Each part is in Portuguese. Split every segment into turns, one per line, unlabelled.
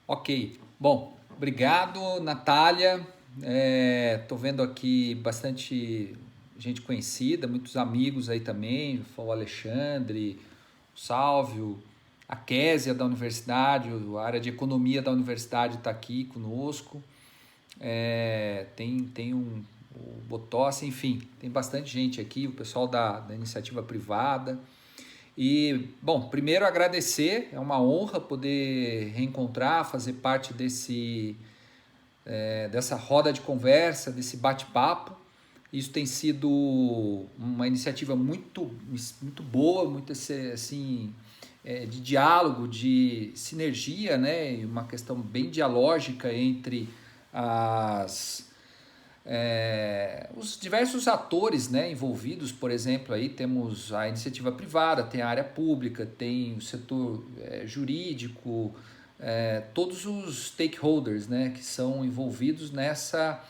Ok. Bom, obrigado, Natália. Tô vendo aqui bastante gente conhecida, muitos amigos aí também, foi o Alexandre, o Sálvio, a Késia da universidade, a área de economia da universidade está aqui conosco. Tem o Botossi, enfim, tem bastante gente aqui, o pessoal da iniciativa privada. E, bom, primeiro agradecer, é uma honra poder reencontrar, fazer parte dessa roda de conversa, desse bate-papo. Isso tem sido uma iniciativa muito boa, muito assim, de diálogo, de sinergia, né? Uma questão bem dialógica entre as os diversos atores, né, envolvidos. Por exemplo, aí temos a iniciativa privada, tem a área pública, tem o setor jurídico, todos os stakeholders, né, que são envolvidos nessa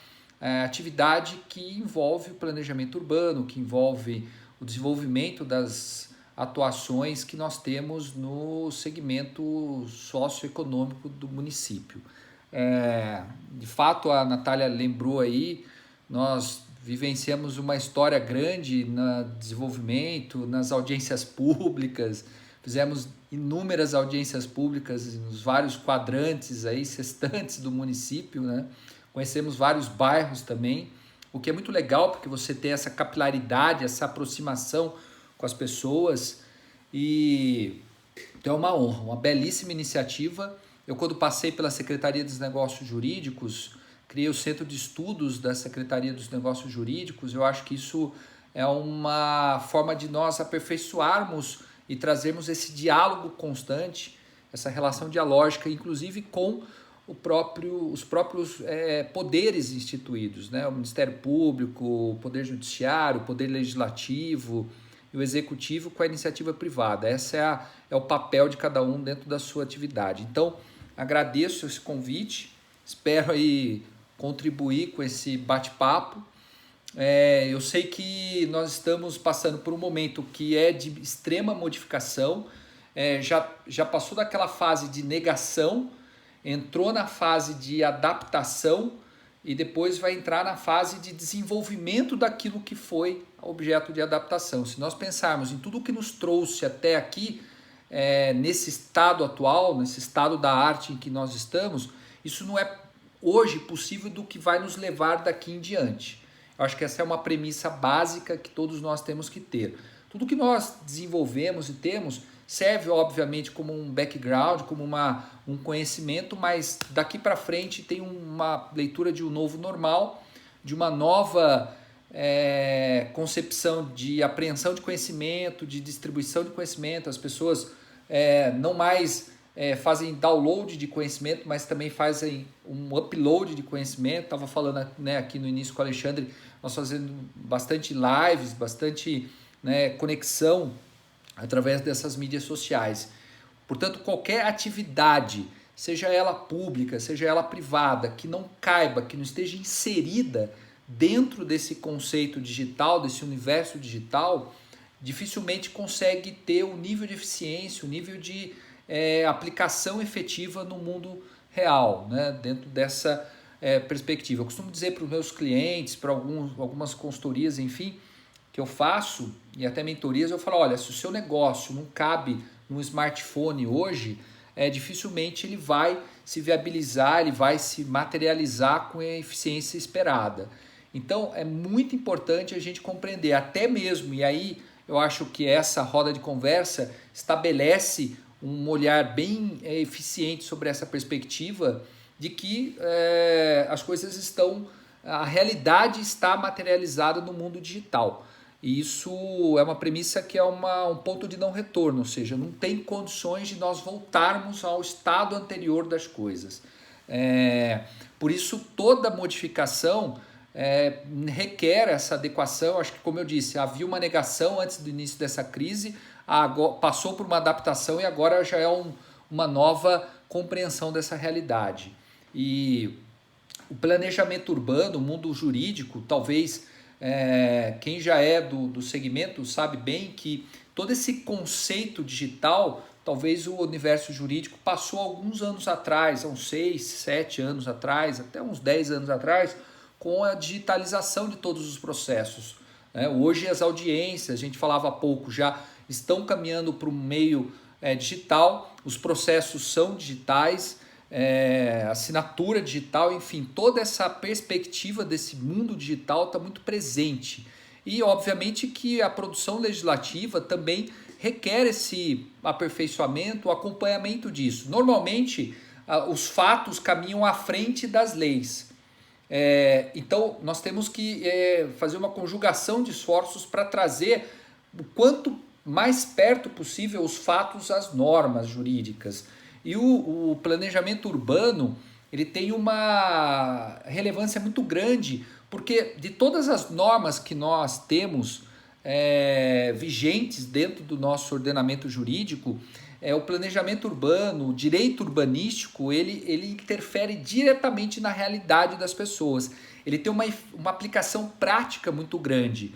atividade que envolve o planejamento urbano, que envolve o desenvolvimento das atuações que nós temos no segmento socioeconômico do município. De fato, a Natália lembrou aí, nós vivenciamos uma história grande no desenvolvimento, nas audiências públicas, fizemos inúmeras audiências públicas nos vários quadrantes aí, sextantes do município, né? Conhecemos vários bairros também, o que é muito legal, porque você tem essa capilaridade, essa aproximação com as pessoas, e então é uma honra, uma belíssima iniciativa. Eu, quando passei pela Secretaria dos Negócios Jurídicos, criei o Centro de Estudos da Secretaria dos Negócios Jurídicos. Eu acho que isso é uma forma de nós aperfeiçoarmos e trazermos esse diálogo constante, essa relação dialógica, inclusive com os próprios poderes instituídos, né? O Ministério Público, o Poder Judiciário, o Poder Legislativo e o Executivo com a iniciativa privada. É o papel de cada um dentro da sua atividade. Então, agradeço esse convite, espero aí contribuir com esse bate-papo. Eu sei que nós estamos passando por um momento que é de extrema modificação, já passou daquela fase de negação, entrou na fase de adaptação e depois vai entrar na fase de desenvolvimento daquilo que foi objeto de adaptação. Se nós pensarmos em tudo que nos trouxe até aqui, nesse estado atual, nesse estado da arte em que nós estamos, isso não é hoje possível do que vai nos levar daqui em diante. Eu acho que essa é uma premissa básica que todos nós temos que ter. Tudo que nós desenvolvemos e temos serve, obviamente, como um background, como um conhecimento, mas daqui para frente tem uma leitura de um novo normal, de uma nova concepção de apreensão de conhecimento, de distribuição de conhecimento. As pessoas não mais fazem download de conhecimento, mas também fazem um upload de conhecimento. Estava falando, né, aqui no início com o Alexandre, nós fazendo bastante lives, bastante, né, conexão através dessas mídias sociais. Portanto, qualquer atividade, seja ela pública, seja ela privada, que não caiba, que não esteja inserida dentro desse conceito digital, desse universo digital, dificilmente consegue ter o nível de eficiência, o nível de aplicação efetiva no mundo real, né? Dentro dessa perspectiva. Eu costumo dizer para os meus clientes, para algumas consultorias, enfim, que eu faço, e até mentorias, eu falo, olha, se o seu negócio não cabe no smartphone hoje, dificilmente ele vai se viabilizar, ele vai se materializar com a eficiência esperada. Então, é muito importante a gente compreender, até mesmo, e aí eu acho que essa roda de conversa estabelece um olhar bem eficiente sobre essa perspectiva de que as coisas a realidade está materializada no mundo digital. E isso é uma premissa que é um ponto de não retorno, ou seja, não tem condições de nós voltarmos ao estado anterior das coisas. Por isso, toda modificação requer essa adequação. Acho que, como eu disse, havia uma negação antes do início dessa crise, passou por uma adaptação e agora já é uma nova compreensão dessa realidade. E o planejamento urbano, o mundo jurídico, talvez quem já é do segmento sabe bem que todo esse conceito digital talvez o universo jurídico passou alguns anos atrás, há uns 6, 7 anos atrás, até uns 10 anos atrás, com a digitalização de todos os processos. Hoje as audiências, a gente falava há pouco, já estão caminhando para o meio digital, os processos são digitais, assinatura digital, enfim, toda essa perspectiva desse mundo digital está muito presente. E obviamente que a produção legislativa também requer esse aperfeiçoamento, o acompanhamento disso. Normalmente, os fatos caminham à frente das leis. Então, nós temos que fazer uma conjugação de esforços para trazer o quanto mais perto possível os fatos às normas jurídicas. E o planejamento urbano ele tem uma relevância muito grande, porque de todas as normas que nós temos vigentes dentro do nosso ordenamento jurídico, o planejamento urbano, o direito urbanístico, ele interfere diretamente na realidade das pessoas. Ele tem uma aplicação prática muito grande.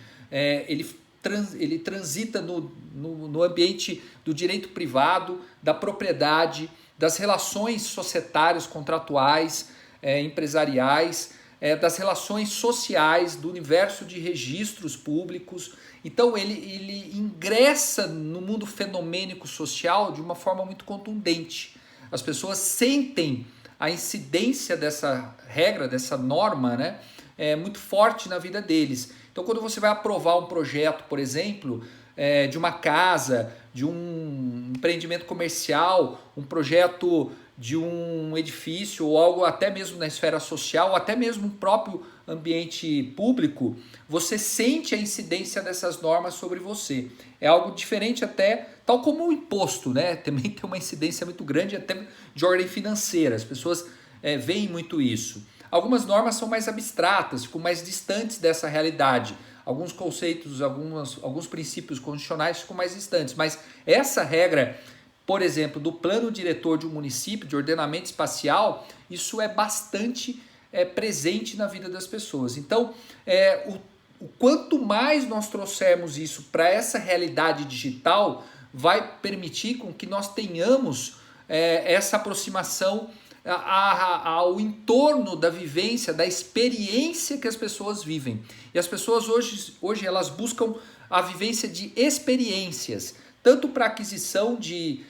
Ele transita no ambiente do direito privado, da propriedade, das relações societárias, contratuais, empresariais, das relações sociais, do universo de registros públicos. Então ele ingressa no mundo fenomênico social de uma forma muito contundente. As pessoas sentem a incidência dessa regra, dessa norma, né, muito forte na vida deles. Então quando você vai aprovar um projeto, por exemplo, de uma casa, de um empreendimento comercial, um projeto de um edifício ou algo até mesmo na esfera social, ou até mesmo um próprio ambiente público, você sente a incidência dessas normas sobre você. É algo diferente até, tal como o imposto, né? Também tem uma incidência muito grande até de ordem financeira. As pessoas veem muito isso. Algumas normas são mais abstratas, ficam mais distantes dessa realidade. Alguns conceitos, alguns princípios constitucionais ficam mais distantes. Mas essa regra, por exemplo, do plano diretor de um município, de ordenamento espacial, isso é bastante presente na vida das pessoas. Então, o quanto mais nós trouxermos isso para essa realidade digital, vai permitir com que nós tenhamos essa aproximação ao entorno da vivência, da experiência que as pessoas vivem. E as pessoas hoje elas buscam a vivência de experiências, tanto para aquisição de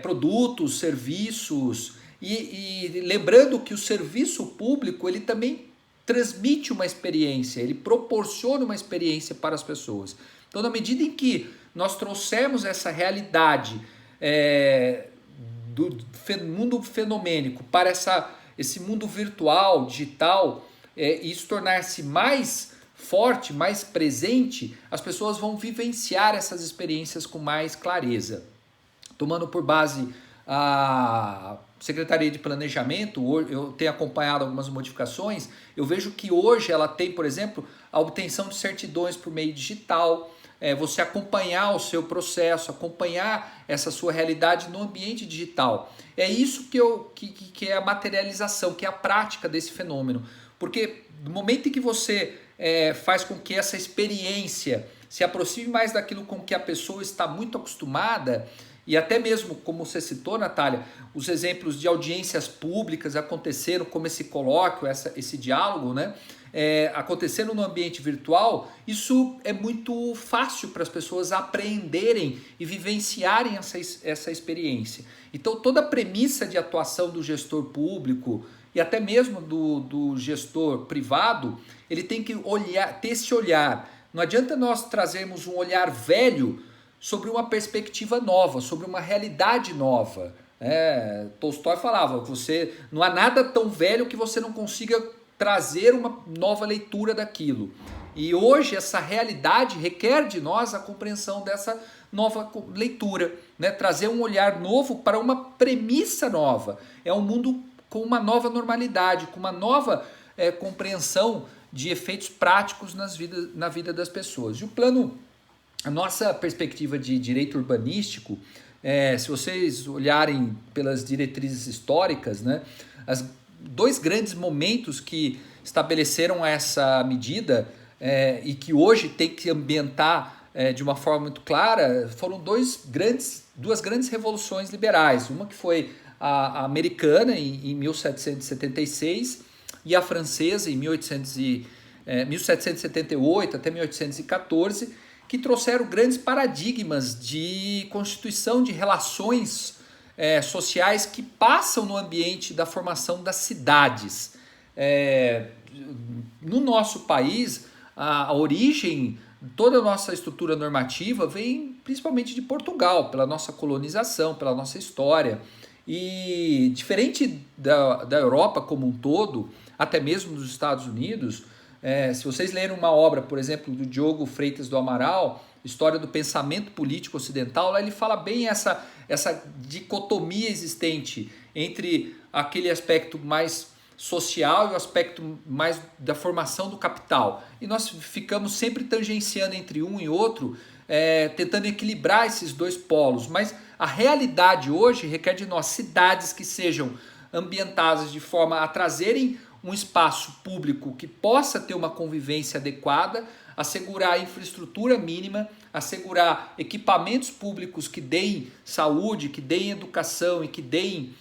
produtos, serviços, e lembrando que o serviço público ele também transmite uma experiência, ele proporciona uma experiência para as pessoas. Então, na medida em que nós trouxermos essa realidade do mundo fenomênico para esse mundo virtual, digital, e isso tornar-se mais forte, mais presente, as pessoas vão vivenciar essas experiências com mais clareza. Tomando por base a Secretaria de Planejamento, eu tenho acompanhado algumas modificações, eu vejo que hoje ela tem, por exemplo, a obtenção de certidões por meio digital, você acompanhar o seu processo, acompanhar essa sua realidade no ambiente digital. É isso que é a materialização, que é a prática desse fenômeno. Porque no momento em que você faz com que essa experiência se aproxime mais daquilo com que a pessoa está muito acostumada, e até mesmo, como você citou, Natália, os exemplos de audiências públicas aconteceram, como esse colóquio, esse diálogo, né? Acontecendo no ambiente virtual, isso é muito fácil para as pessoas apreenderem e vivenciarem essa experiência. Então, toda a premissa de atuação do gestor público e até mesmo do gestor privado, ele tem que ter esse olhar. Não adianta nós trazermos um olhar velho sobre uma perspectiva nova, sobre uma realidade nova. Tolstói falava, não há nada tão velho que você não consiga trazer uma nova leitura daquilo. E hoje essa realidade requer de nós a compreensão dessa nova leitura, né? Trazer um olhar novo para uma premissa nova. É um mundo com uma nova normalidade, com uma nova compreensão de efeitos práticos na vida das pessoas. E a nossa perspectiva de direito urbanístico, se vocês olharem pelas diretrizes históricas, né, dois grandes momentos que estabeleceram essa medida e que hoje tem que ambientar de uma forma muito clara, foram dois grandes duas grandes revoluções liberais, uma que foi a americana em 1776 e a francesa em 1778 até 1814, que trouxeram grandes paradigmas de constituição de relações sociais que passam no ambiente da formação das cidades. No nosso país, a origem, toda a nossa estrutura normativa vem principalmente de Portugal, pela nossa colonização, pela nossa história. E diferente da Europa como um todo, até mesmo dos Estados Unidos, se vocês lerem uma obra, por exemplo, do Diogo Freitas do Amaral, História do Pensamento Político Ocidental, lá ele fala bem essa dicotomia existente entre aquele aspecto mais social e o aspecto mais da formação do capital. E nós ficamos sempre tangenciando entre um e outro, tentando equilibrar esses dois polos. Mas a realidade hoje requer de nós cidades que sejam ambientadas de forma a trazerem um espaço público que possa ter uma convivência adequada, assegurar infraestrutura mínima, assegurar equipamentos públicos que deem saúde, que deem educação e que deem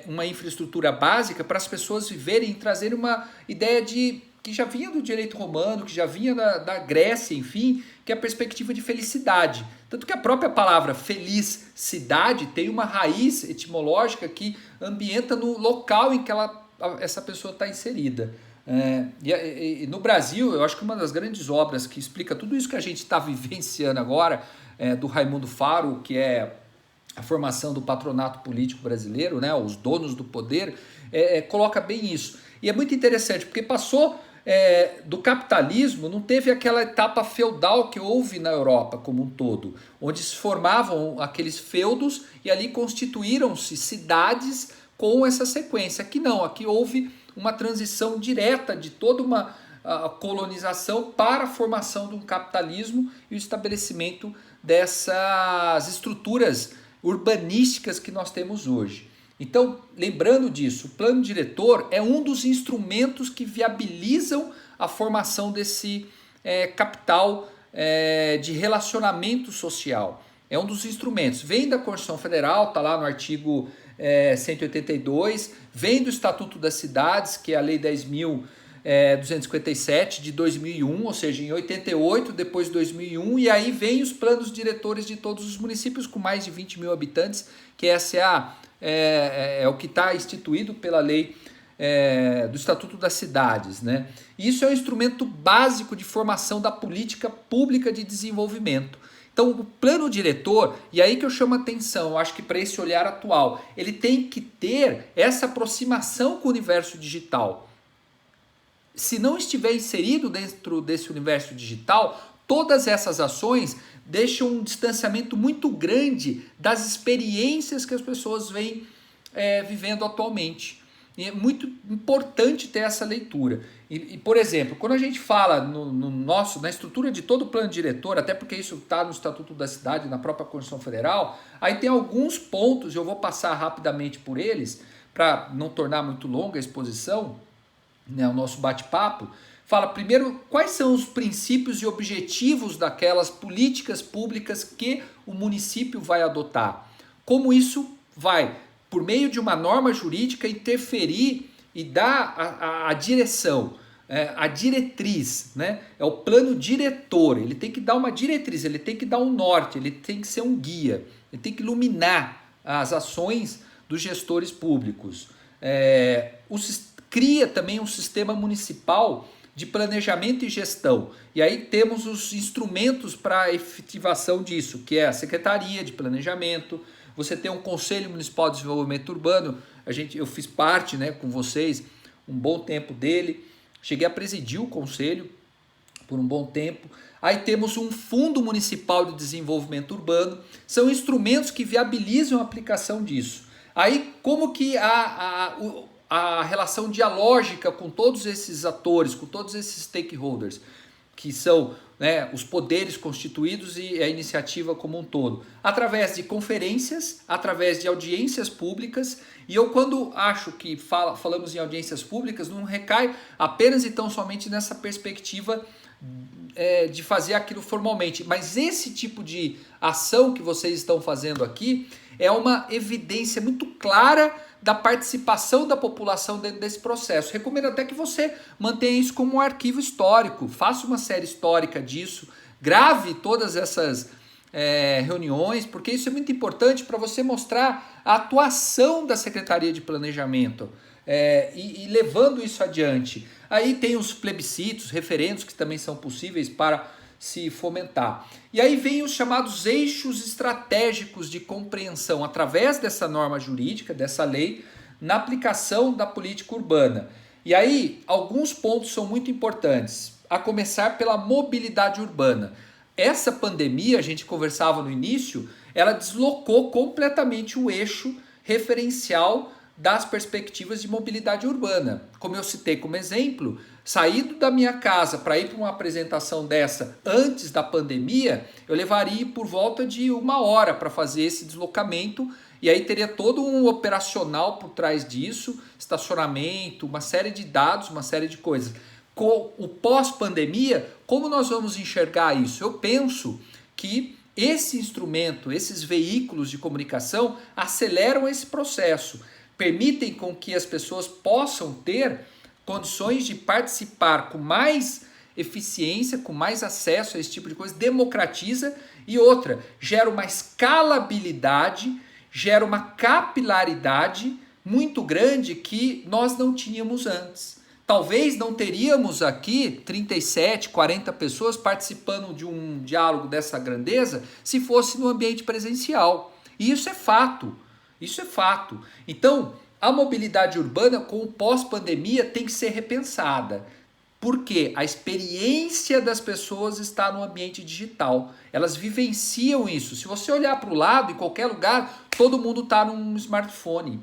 uma infraestrutura básica para as pessoas viverem e trazerem uma ideia que já vinha do direito romano, que já vinha da Grécia, enfim, que é a perspectiva de felicidade. Tanto que a própria palavra felicidade tem uma raiz etimológica que ambienta no local em que essa pessoa está inserida. E no Brasil, eu acho que uma das grandes obras que explica tudo isso que a gente está vivenciando agora, do Raimundo Faro, que é a formação do patronato político brasileiro, né, os donos do poder, coloca bem isso. E é muito interessante, porque passou do capitalismo, não teve aquela etapa feudal que houve na Europa como um todo, onde se formavam aqueles feudos e ali constituíram-se cidades com essa sequência. Aqui não, aqui houve uma transição direta de toda uma colonização para a formação de um capitalismo e o estabelecimento dessas estruturas urbanísticas que nós temos hoje. Então, lembrando disso, o plano diretor é um dos instrumentos que viabilizam a formação desse capital de relacionamento social. É um dos instrumentos. Vem da Constituição Federal, está lá no artigo 182, vem do Estatuto das Cidades, que é a Lei 10.257 de 2001, ou seja, em 88, depois de 2001, e aí vem os planos diretores de todos os municípios com mais de 20 mil habitantes, que essa é o que está instituído pela lei do Estatuto das Cidades, né? Isso é um instrumento básico de formação da política pública de desenvolvimento. Então, o plano diretor, e aí que eu chamo a atenção, eu acho que para esse olhar atual, ele tem que ter essa aproximação com o universo digital. Se não estiver inserido dentro desse universo digital, todas essas ações deixam um distanciamento muito grande das experiências que as pessoas vêm vivendo atualmente. E é muito importante ter essa leitura. E, por exemplo, quando a gente fala na estrutura de todo o plano diretor, até porque isso está no Estatuto da Cidade, na própria Constituição Federal, aí tem alguns pontos, eu vou passar rapidamente por eles, para não tornar muito longa a exposição, né, o nosso bate-papo. Fala primeiro quais são os princípios e objetivos daquelas políticas públicas que o município vai adotar. Como isso vai, por meio de uma norma jurídica, interferir e dar a direção, a diretriz, né? É o plano diretor, ele tem que dar uma diretriz, ele tem que dar um norte, ele tem que ser um guia, ele tem que iluminar as ações dos gestores públicos. Cria também um sistema municipal de planejamento e gestão. E aí temos os instrumentos para a efetivação disso, que é a Secretaria de Planejamento, você tem um Conselho Municipal de Desenvolvimento Urbano, eu fiz parte, né, com vocês um bom tempo dele, cheguei a presidir o Conselho por um bom tempo. Aí temos um Fundo Municipal de Desenvolvimento Urbano, são instrumentos que viabilizam a aplicação disso. Aí como que a relação dialógica com todos esses atores, com todos esses stakeholders, que são, né, os poderes constituídos e a iniciativa como um todo, através de conferências, através de audiências públicas. E eu, quando acho que falamos em audiências públicas, não recai apenas e tão somente nessa perspectiva de fazer aquilo formalmente, mas esse tipo de ação que vocês estão fazendo aqui é uma evidência muito clara da participação da população dentro desse processo. Recomendo até que você mantenha isso como um arquivo histórico, faça uma série histórica disso, grave todas essas reuniões, porque isso é muito importante para você mostrar a atuação da Secretaria de Planejamento e levando isso adiante. Aí tem os plebiscitos, referendos que também são possíveis para se fomentar. E aí vem os chamados eixos estratégicos de compreensão através dessa norma jurídica, dessa lei, na aplicação da política urbana. E aí alguns pontos são muito importantes, a começar pela mobilidade urbana. Essa pandemia, a gente conversava no início, ela deslocou completamente o eixo referencial das perspectivas de mobilidade urbana. Como eu citei como exemplo, saído da minha casa para ir para uma apresentação dessa antes da pandemia, eu levaria por volta de 1 hora para fazer esse deslocamento, e aí teria todo um operacional por trás disso, estacionamento, uma série de dados, uma série de coisas. Com o pós-pandemia, como nós vamos enxergar isso? Eu penso que esse instrumento, esses veículos de comunicação aceleram esse processo, permitem com que as pessoas possam ter condições de participar com mais eficiência, com mais acesso a esse tipo de coisa, democratiza e outra, gera uma escalabilidade, gera uma capilaridade muito grande que nós não tínhamos antes. Talvez não teríamos aqui 37, 40 pessoas participando de um diálogo dessa grandeza se fosse no ambiente presencial. E isso é fato. Isso é fato. Então, a mobilidade urbana com o pós-pandemia tem que ser repensada. Porque a experiência das pessoas está no ambiente digital. Elas vivenciam isso. Se você olhar para o lado, em qualquer lugar, todo mundo está num smartphone.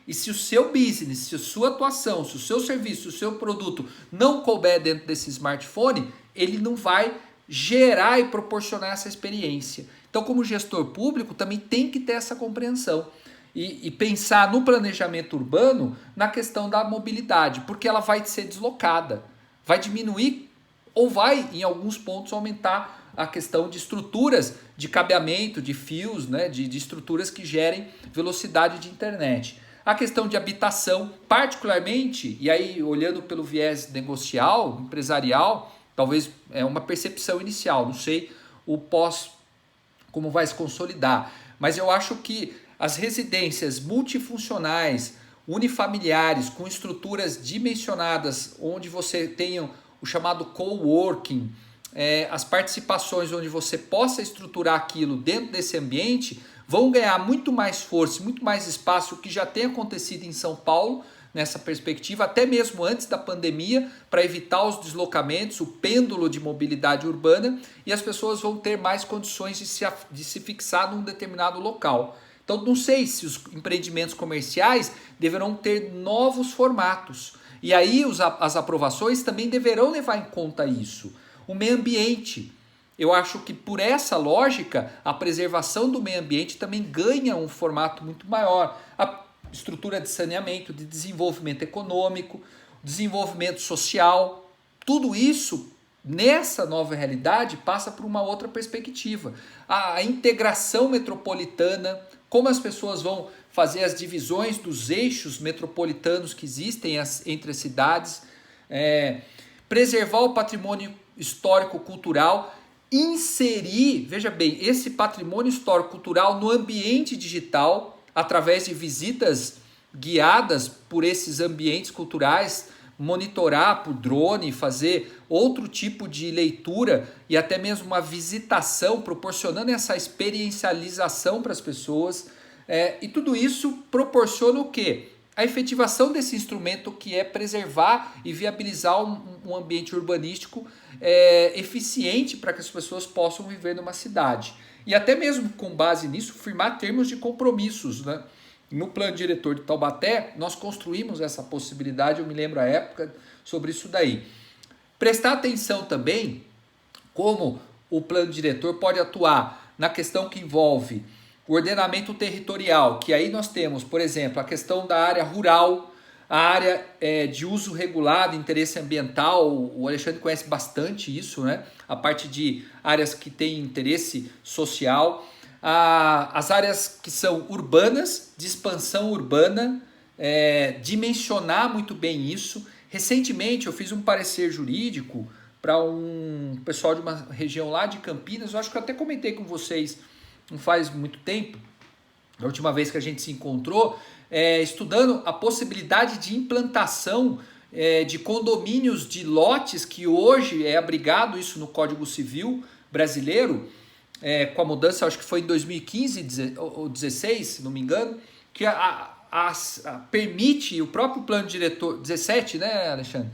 E se o seu business, se a sua atuação, se o seu serviço, se o seu produto não couber dentro desse smartphone, ele não vai gerar e proporcionar essa experiência. Então, como gestor público, também tem que ter essa compreensão e pensar no planejamento urbano na questão da mobilidade, porque ela vai ser deslocada, vai diminuir ou vai, em alguns pontos, aumentar a questão de estruturas de cabeamento, de fios, né, de estruturas que gerem velocidade de internet. A questão de habitação, particularmente, e aí olhando pelo viés negocial, empresarial, talvez é uma percepção inicial, não sei o pós como vai se consolidar, mas eu acho que as residências multifuncionais, unifamiliares, com estruturas dimensionadas, onde você tenha o chamado coworking, as participações onde você possa estruturar aquilo dentro desse ambiente, vão ganhar muito mais força, muito mais espaço, o que já tem acontecido em São Paulo, nessa perspectiva, até mesmo antes da pandemia, para evitar os deslocamentos, o pêndulo de mobilidade urbana, e as pessoas vão ter mais condições de se fixar num determinado local. Então, não sei se os empreendimentos comerciais deverão ter novos formatos. E aí as aprovações também deverão levar em conta isso. O meio ambiente. Eu acho que por essa lógica, a preservação do meio ambiente também ganha um formato muito maior. A estrutura de saneamento, de desenvolvimento econômico, desenvolvimento social, tudo isso, nessa nova realidade, passa por uma outra perspectiva. A integração metropolitana, como as pessoas vão fazer as divisões dos eixos metropolitanos que existem entre as cidades, preservar o patrimônio histórico-cultural, inserir, veja bem, esse patrimônio histórico-cultural no ambiente digital, através de visitas guiadas por esses ambientes culturais, monitorar por drone, fazer outro tipo de leitura e até mesmo uma visitação, proporcionando essa experiencialização para as pessoas. E tudo isso proporciona o quê? A efetivação desse instrumento que é preservar e viabilizar um ambiente urbanístico eficiente para que as pessoas possam viver numa cidade. E até mesmo com base nisso, firmar termos de compromissos, né? No plano diretor de Taubaté, nós construímos essa possibilidade, eu me lembro a época sobre isso daí. Prestar atenção também como o plano diretor pode atuar na questão que envolve o ordenamento territorial, que aí nós temos, por exemplo, a questão da área rural, A área de uso regulado, interesse ambiental, o Alexandre conhece bastante isso, né? A parte de áreas que têm interesse social. As áreas que são urbanas, de expansão urbana, dimensionar muito bem isso. Recentemente eu fiz um parecer jurídico para um pessoal de uma região lá de Campinas, eu acho que eu até comentei com vocês não faz muito tempo, a última vez que a gente se encontrou, estudando a possibilidade de implantação de condomínios de lotes, que hoje é abrigado isso no Código Civil brasileiro, com a mudança, acho que foi em 2015 ou 2016, se não me engano, que permite o próprio plano diretor, 17, né, Alexandre?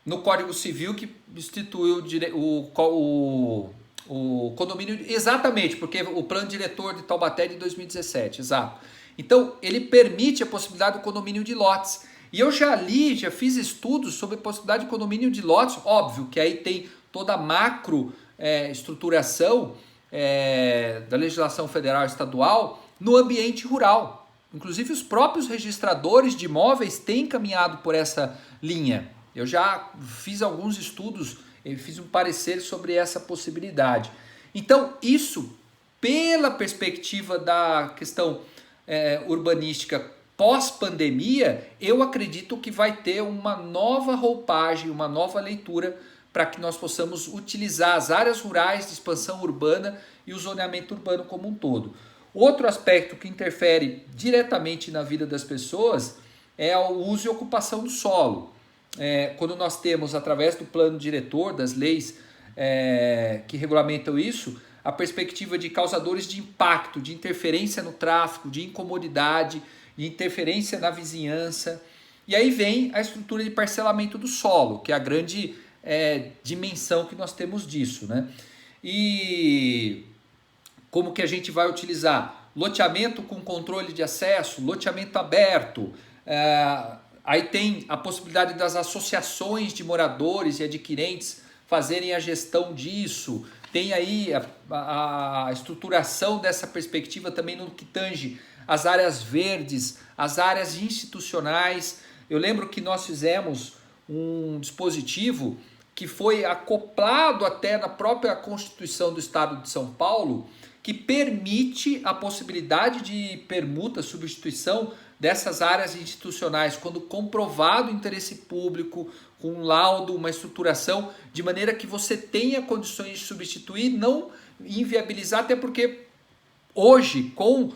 No Código Civil que instituiu o condomínio, exatamente, porque o plano diretor de Taubaté é de 2017, exato. Então, ele permite a possibilidade do condomínio de lotes. E eu já fiz estudos sobre a possibilidade de condomínio de lotes, óbvio que aí tem toda a macro estruturação da legislação federal e estadual no ambiente rural. Inclusive, os próprios registradores de imóveis têm caminhado por essa linha. Eu já fiz alguns estudos, fiz um parecer sobre essa possibilidade. Então, isso, pela perspectiva da questão urbanística pós-pandemia, eu acredito que vai ter uma nova roupagem, uma nova leitura para que nós possamos utilizar as áreas rurais de expansão urbana e o zoneamento urbano como um todo. Outro aspecto que interfere diretamente na vida das pessoas é o uso e ocupação do solo. Quando nós temos, através do plano diretor, das leis que regulamentam isso, a perspectiva de causadores de impacto, de interferência no tráfego, de incomodidade, de interferência na vizinhança. E aí vem a estrutura de parcelamento do solo, que é a grande dimensão que nós temos disso, né? E como que a gente vai utilizar? Loteamento com controle de acesso, loteamento aberto, aí tem a possibilidade das associações de moradores e adquirentes fazerem a gestão disso. Tem aí a estruturação dessa perspectiva também no que tange as áreas verdes, as áreas institucionais. Eu lembro que nós fizemos um dispositivo que foi acoplado até na própria Constituição do Estado de São Paulo, que permite a possibilidade de permuta, substituição dessas áreas institucionais, quando comprovado o interesse público, com um laudo, uma estruturação, de maneira que você tenha condições de substituir, não inviabilizar, até porque hoje, com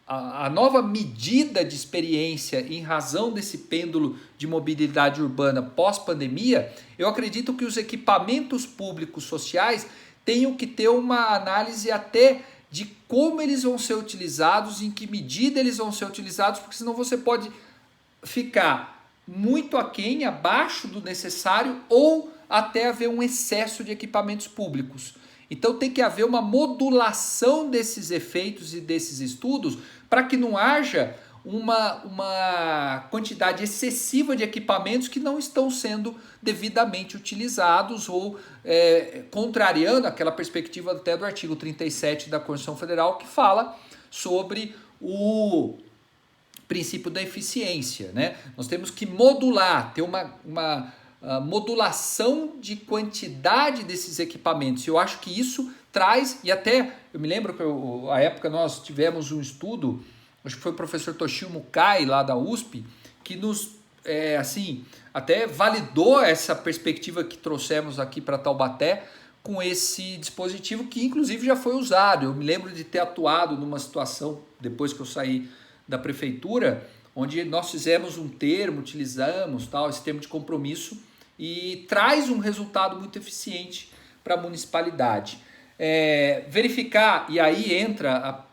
a nova medida de experiência em razão desse pêndulo de mobilidade urbana pós-pandemia, eu acredito que os equipamentos públicos sociais tenham que ter uma análise até de como eles vão ser utilizados, em que medida eles vão ser utilizados, porque senão você pode ficar muito aquém, abaixo do necessário, ou até haver um excesso de equipamentos públicos. Então tem que haver uma modulação desses efeitos e desses estudos para que não haja uma quantidade excessiva de equipamentos que não estão sendo devidamente utilizados ou contrariando aquela perspectiva até do artigo 37 da Constituição Federal, que fala sobre o princípio da eficiência, né? Nós temos que modular, ter uma modulação de quantidade desses equipamentos. Eu acho que isso traz, e até eu me lembro que à época nós tivemos um estudo, acho que foi o professor Toshio Mukai lá da USP, que nos até validou essa perspectiva que trouxemos aqui para Taubaté com esse dispositivo que inclusive já foi usado. Eu me lembro de ter atuado numa situação, depois que eu saí da prefeitura, onde nós fizemos um termo, utilizamos esse termo de compromisso e traz um resultado muito eficiente para a municipalidade. Verificar, e aí entra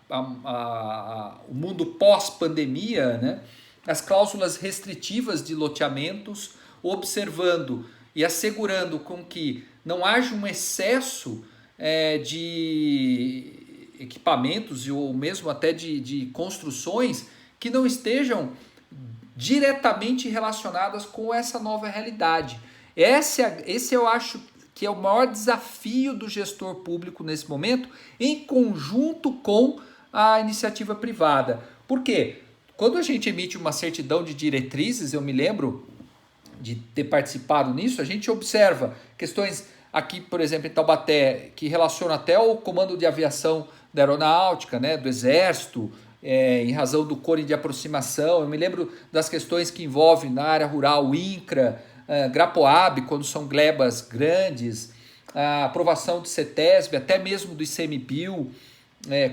o mundo pós-pandemia, né? As cláusulas restritivas de loteamentos, observando e assegurando com que não haja um excesso de equipamentos ou mesmo até de construções que não estejam diretamente relacionadas com essa nova realidade. Esse eu acho que é o maior desafio do gestor público nesse momento, em conjunto com à iniciativa privada. Por quê? Quando a gente emite uma certidão de diretrizes, eu me lembro de ter participado nisso, a gente observa questões aqui, por exemplo, em Taubaté, que relacionam até o comando de aviação da aeronáutica, né, do exército, em razão do cone de aproximação. Eu me lembro das questões que envolvem na área rural o INCRA, Grapoab, quando são glebas grandes, a aprovação do CETESB, até mesmo do ICMBio,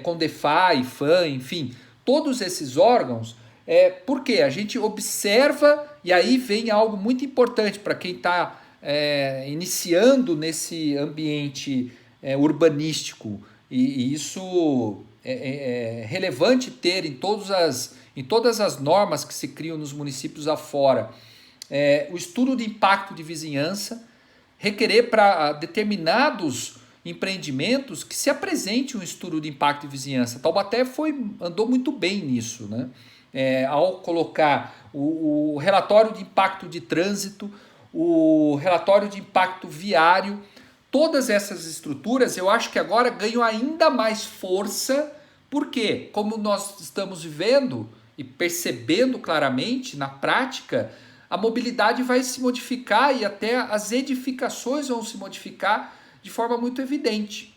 CONDEFAI, FAM, enfim, todos esses órgãos. Porque a gente observa, e aí vem algo muito importante para quem está iniciando nesse ambiente urbanístico, e isso é relevante ter em todas as normas que se criam nos municípios afora. O estudo de impacto de vizinhança, requerer para determinados empreendimentos que se apresente um estudo de impacto de vizinhança. Taubaté andou muito bem nisso, né? Ao colocar o relatório de impacto de trânsito, o relatório de impacto viário, todas essas estruturas eu acho que agora ganham ainda mais força, porque como nós estamos vivendo e percebendo claramente na prática, a mobilidade vai se modificar e até as edificações vão se modificar de forma muito evidente.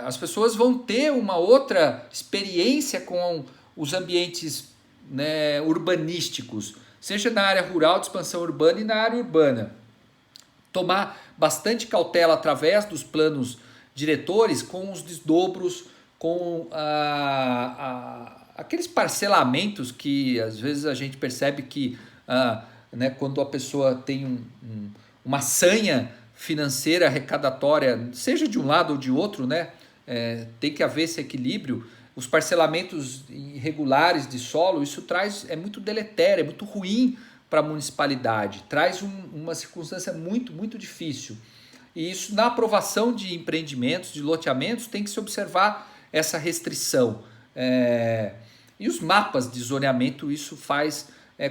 As pessoas vão ter uma outra experiência com os ambientes, né, urbanísticos, seja na área rural de expansão urbana e na área urbana. Tomar bastante cautela através dos planos diretores com os desdobros, com aqueles parcelamentos que às vezes a gente percebe que né, quando a pessoa tem uma sanha financeira arrecadatória, seja de um lado ou de outro, né, tem que haver esse equilíbrio. Os parcelamentos irregulares de solo, isso é muito deletério, é muito ruim para a municipalidade, traz uma circunstância muito, muito difícil. E isso, na aprovação de empreendimentos, de loteamentos, tem que se observar essa restrição. E os mapas de zoneamento, isso faz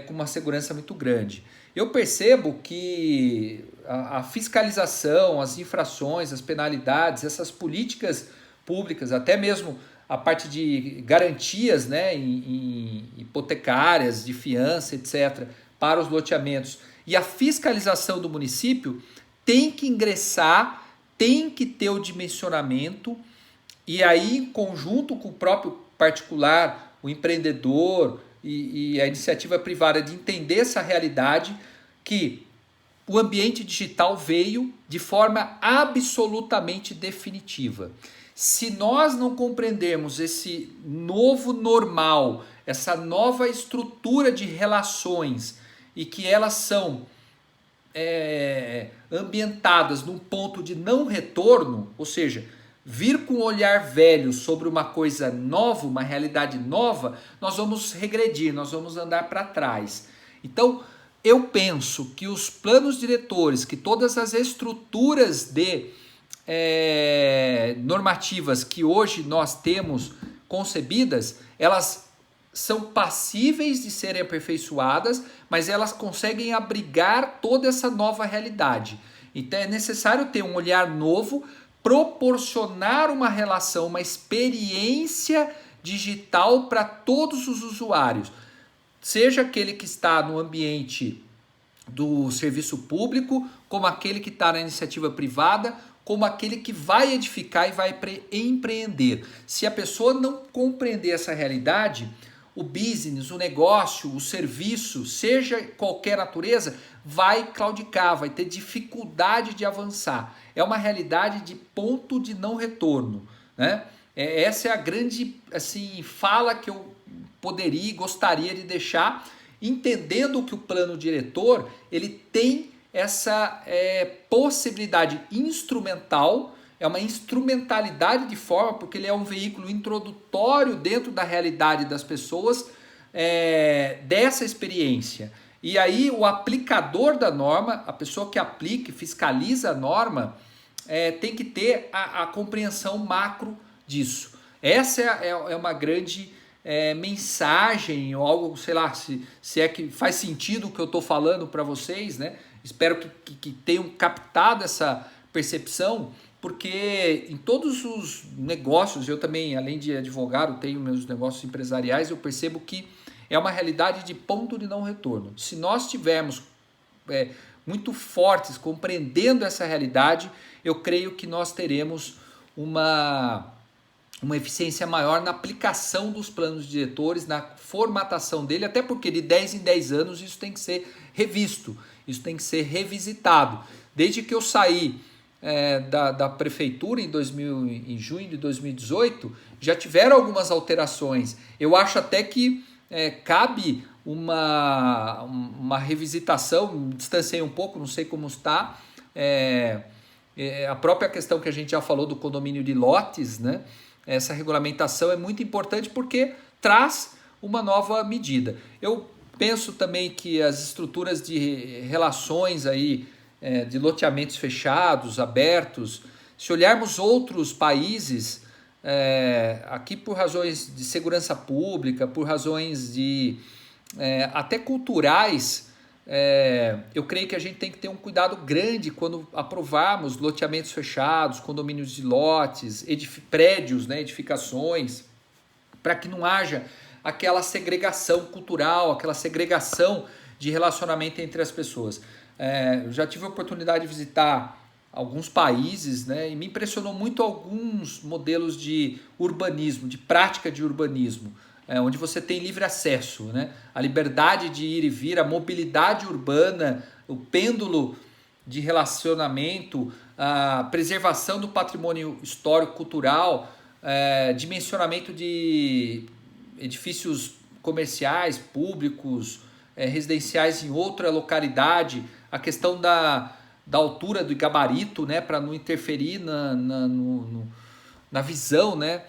com uma segurança muito grande. Eu percebo que a fiscalização, as infrações, as penalidades, essas políticas públicas, até mesmo a parte de garantias, né, em hipotecárias, de fiança, etc., para os loteamentos, e a fiscalização do município tem que ingressar, tem que ter o dimensionamento, e aí em conjunto com o próprio particular, o empreendedor e a iniciativa privada de entender essa realidade, que o ambiente digital veio de forma absolutamente definitiva. Se nós não compreendermos esse novo normal, essa nova estrutura de relações, e que elas são ambientadas num ponto de não retorno, ou seja, vir com um olhar velho sobre uma coisa nova, uma realidade nova, nós vamos regredir, nós vamos andar para trás. Então, eu penso que os planos diretores, que todas as estruturas normativas que hoje nós temos concebidas, elas são passíveis de serem aperfeiçoadas, mas elas conseguem abrigar toda essa nova realidade. Então é necessário ter um olhar novo, proporcionar uma relação, uma experiência digital para todos os usuários, seja aquele que está no ambiente do serviço público, como aquele que está na iniciativa privada, como aquele que vai edificar e vai empreender. Se a pessoa não compreender essa realidade, o business, o negócio, o serviço, seja qualquer natureza, vai claudicar, vai ter dificuldade de avançar. É uma realidade de ponto de não retorno, né? Essa é a grande fala que eu poderia e gostaria de deixar, entendendo que o plano diretor ele tem essa possibilidade instrumental, é uma instrumentalidade de forma, porque ele é um veículo introdutório dentro da realidade das pessoas, dessa experiência. E aí o aplicador da norma, a pessoa que aplica e fiscaliza a norma, tem que ter a compreensão macro disso. Essa é uma grande mensagem, ou algo, sei lá, se é que faz sentido o que eu estou falando para vocês, né? Espero que tenham captado essa percepção porque em todos os negócios, eu também, além de advogado, tenho meus negócios empresariais, eu percebo que é uma realidade de ponto de não retorno. Se nós tivermos é, muito fortes compreendendo essa realidade, eu creio que nós teremos uma eficiência maior na aplicação dos planos diretores, na formatação dele, até porque de 10 em 10 anos isso tem que ser revisto, isso tem que ser revisitado. Desde que eu saí da prefeitura em junho de 2018, já tiveram algumas alterações. Eu acho até que cabe uma revisitação, me distanciei um pouco, não sei como está, a própria questão que a gente já falou do condomínio de lotes, né? Essa regulamentação é muito importante porque traz uma nova medida. Eu penso também que as estruturas de relações aí, de loteamentos fechados, abertos, se olharmos outros países, aqui por razões de segurança pública, por razões até culturais, eu creio que a gente tem que ter um cuidado grande quando aprovarmos loteamentos fechados, condomínios de lotes, prédios, né, edificações, para que não haja aquela segregação cultural, aquela segregação de relacionamento entre as pessoas. Eu já tive a oportunidade de visitar alguns países, né, e me impressionou muito alguns modelos de urbanismo, de prática de urbanismo, onde você tem livre acesso, né, a liberdade de ir e vir, a mobilidade urbana, o pêndulo de relacionamento, a preservação do patrimônio histórico, cultural, dimensionamento de edifícios comerciais, públicos, residenciais em outra localidade, a questão da altura do gabarito, né, para não interferir na visão, né?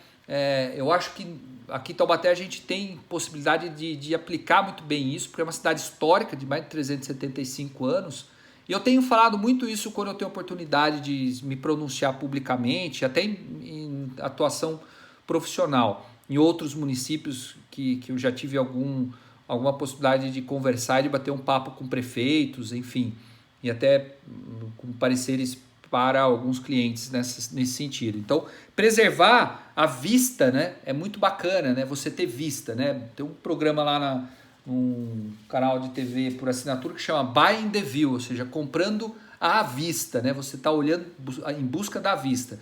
Eu acho que aqui em Taubaté a gente tem possibilidade de aplicar muito bem isso, porque é uma cidade histórica de mais de 375 anos, e eu tenho falado muito isso quando eu tenho oportunidade de me pronunciar publicamente, até em atuação profissional, em outros municípios que eu já tive alguma possibilidade de conversar e de bater um papo com prefeitos, enfim, e até com pareceres para alguns clientes nesse sentido. Então, preservar a vista, né, é muito bacana, né, você ter vista, né? Tem um programa lá num canal de TV por assinatura que chama Buying the View, ou seja, comprando à vista, né? Você está olhando em busca da vista.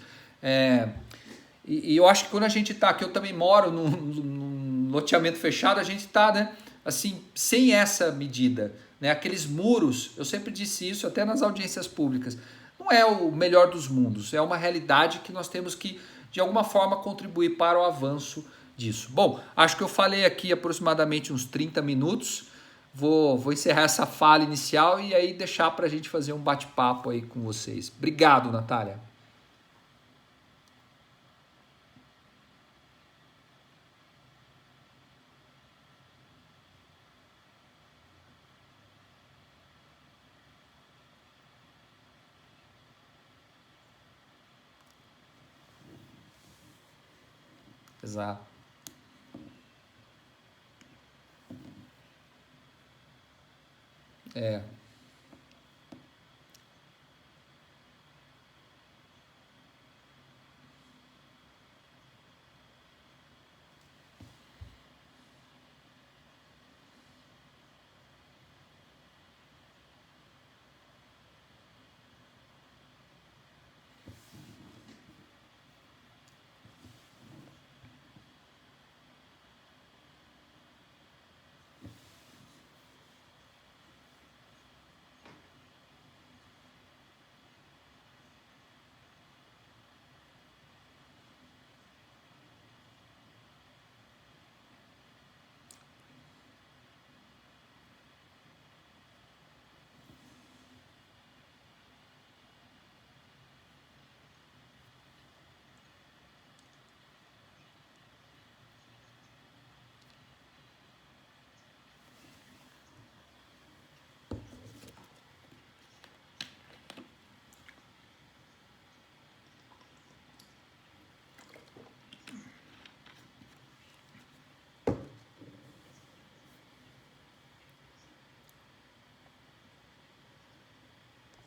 E eu acho que quando a gente está aqui, eu também moro num loteamento fechado, a gente está, né, assim, sem essa medida, né? Aqueles muros, eu sempre disse isso até nas audiências públicas, não é o melhor dos mundos, é uma realidade que nós temos que, de alguma forma, contribuir para o avanço disso. Bom, acho que eu falei aqui aproximadamente uns 30 minutos, vou encerrar essa fala inicial e aí deixar para a gente fazer um bate-papo aí com vocês. Obrigado, Natália. Exato. É.